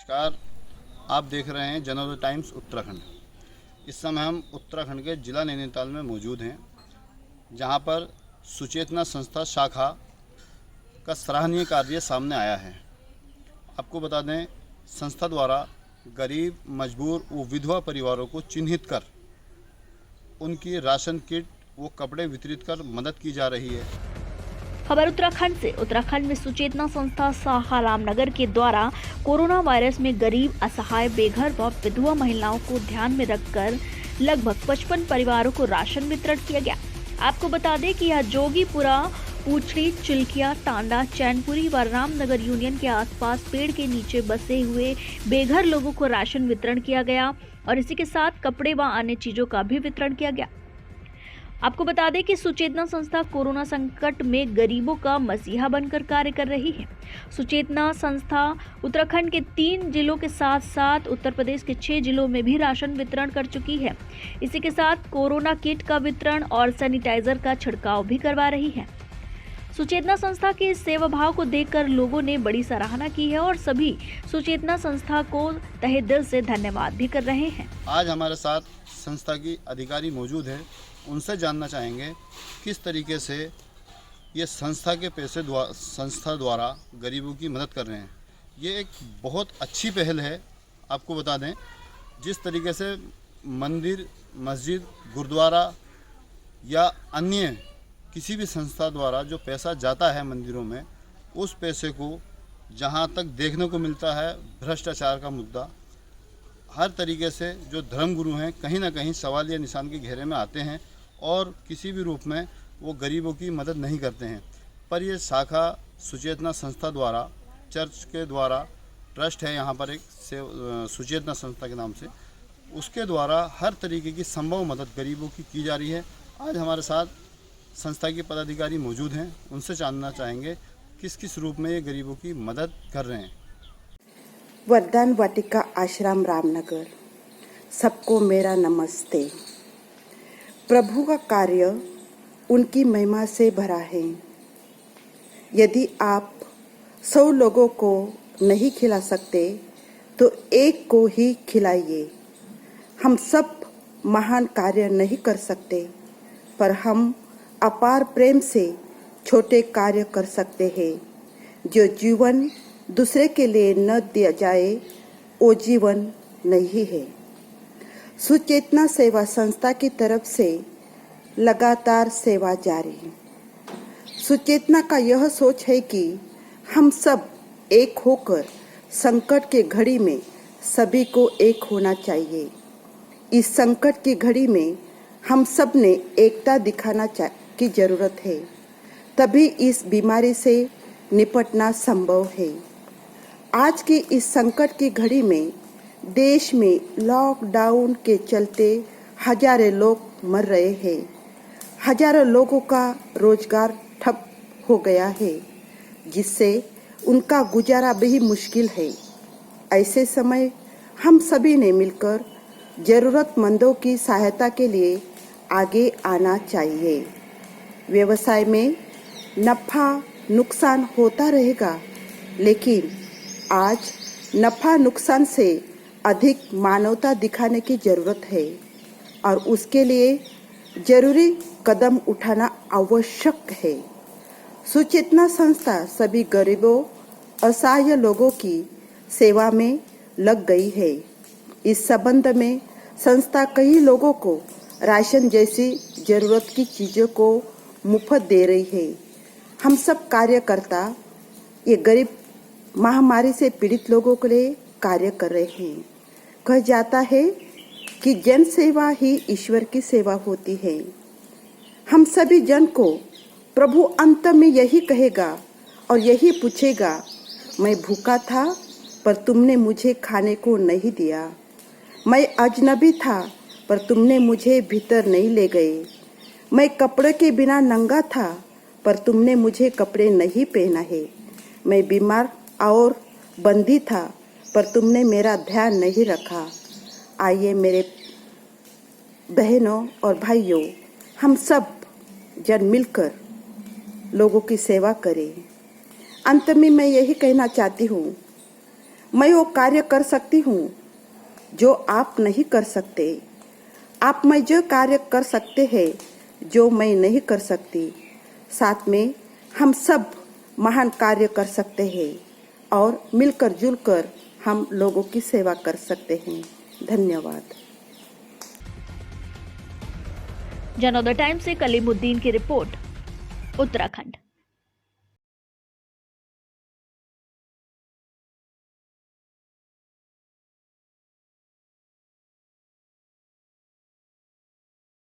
नमस्कार। आप देख रहे हैं जनोदय टाइम्स उत्तराखंड। इस समय हम उत्तराखंड के जिला नैनीताल में मौजूद हैं, जहां पर सुचेतना संस्था शाखा का सराहनीय कार्य सामने आया है। आपको बता दें, संस्था द्वारा गरीब, मजबूर व विधवा परिवारों को चिन्हित कर उनकी राशन किट व कपड़े वितरित कर मदद की जा रही है। खबर उत्तराखंड से। उत्तराखंड में सुचेतना संस्था शाखा रामनगर के द्वारा कोरोना वायरस में गरीब, असहाय, बेघर व विधवा महिलाओं को ध्यान में रखकर लगभग 55 परिवारों को राशन वितरण किया गया। आपको बता दें कि यह जोगीपुरा, पूछड़ी, चिल्किया, टांडा, चैनपुरी व रामनगर यूनियन के आसपास पेड़ के नीचे बसे हुए बेघर लोगों को राशन वितरण किया गया और इसी के साथ कपड़े व अन्य चीजों का भी वितरण किया गया। आपको बता दें कि सुचेतना संस्था कोरोना संकट में गरीबों का मसीहा बनकर कार्य कर रही है। सुचेतना संस्था उत्तराखंड के 3 जिलों के साथ साथ उत्तर प्रदेश के 6 जिलों में भी राशन वितरण कर चुकी है। इसी के साथ कोरोना किट का वितरण और सैनिटाइजर का छिड़काव भी करवा रही है। सुचेतना संस्था के इस सेवा भाव को देखकर लोगों ने बड़ी सराहना की है और सभी सुचेतना संस्था को तहे दिल से धन्यवाद भी कर रहे हैं। आज हमारे साथ संस्था की अधिकारी मौजूद है। उनसे जानना चाहेंगे किस तरीके से ये संस्था के पैसे संस्था द्वारा गरीबों की मदद कर रहे हैं। ये एक बहुत अच्छी पहल है। आपको बता दें, जिस तरीके से मंदिर, मस्जिद, गुरुद्वारा या अन्य किसी भी संस्था द्वारा जो पैसा जाता है मंदिरों में, उस पैसे को जहाँ तक देखने को मिलता है भ्रष्टाचार का मुद्दा, हर तरीके से जो धर्मगुरु हैं कहीं ना कहीं सवालिया निशान के घेरे में आते हैं और किसी भी रूप में वो गरीबों की मदद नहीं करते हैं। पर ये शाखा सुचेतना संस्था द्वारा, चर्च के द्वारा ट्रस्ट है यहाँ पर एक सुचेतना संस्था के नाम से, उसके द्वारा हर तरीके की संभव मदद गरीबों की जा रही है। आज हमारे साथ संस्था के पदाधिकारी मौजूद हैं। उनसे जानना चाहेंगे किस किस रूप में ये गरीबों की मदद कर रहे हैं। वरदान वाटिका आश्रम रामनगर। सबको मेरा नमस्ते। प्रभु का कार्य उनकी महिमा से भरा है। यदि आप 100 लोगों को नहीं खिला सकते तो एक को ही खिलाइए। हम सब महान कार्य नहीं कर सकते, पर हम अपार प्रेम से छोटे कार्य कर सकते हैं। जो जीवन दूसरे के लिए न दिया जाए वो जीवन नहीं है। सुचेतना सेवा संस्था की तरफ से लगातार सेवा जारी है। सुचेतना का यह सोच है कि हम सब एक होकर संकट के घड़ी में सभी को एक होना चाहिए। इस संकट की घड़ी में हम सब ने एकता दिखाना की जरूरत है, तभी इस बीमारी से निपटना संभव है। आज की इस संकट की घड़ी में देश में लॉकडाउन के चलते हजारों लोग मर रहे हैं। हजारों लोगों का रोजगार ठप हो गया है, जिससे उनका गुजारा भी मुश्किल है। ऐसे समय हम सभी ने मिलकर जरूरतमंदों की सहायता के लिए आगे आना चाहिए। व्यवसाय में नफा नुकसान होता रहेगा, लेकिन आज नफा नुकसान से अधिक मानवता दिखाने की जरूरत है और उसके लिए जरूरी कदम उठाना आवश्यक है। सुचेतना संस्था सभी गरीबों, असहाय लोगों की सेवा में लग गई है। इस संबंध में संस्था कई लोगों को राशन जैसी जरूरत की चीजों को मुफ्त दे रही है। हम सब कार्यकर्ता ये गरीब महामारी से पीड़ित लोगों के लिए कार्य कर रहे हैं। कहा जाता है कि जन सेवा ही ईश्वर की सेवा होती है। हम सभी जन को प्रभु अंत में यही कहेगा और यही पूछेगा, मैं भूखा था पर तुमने मुझे खाने को नहीं दिया, मैं अजनबी था पर तुमने मुझे भीतर नहीं ले गए, मैं कपड़े के बिना नंगा था पर तुमने मुझे कपड़े नहीं पहना है, मैं बीमार और बंदी था पर तुमने मेरा ध्यान नहीं रखा। आइए मेरे बहनों और भाइयों, हम सब जन मिलकर लोगों की सेवा करें। अंत में मैं यही कहना चाहती हूँ, मैं वो कार्य कर सकती हूँ जो आप नहीं कर सकते। आप में जो कार्य कर सकते हैं जो मैं नहीं कर सकती। साथ में हम सब महान कार्य कर सकते हैं और मिलकर जुलकर हम लोगों की सेवा कर सकते हैं। धन्यवाद। जनोदय टाइम्स से कलीमुद्दीन की रिपोर्ट, उत्तराखंड।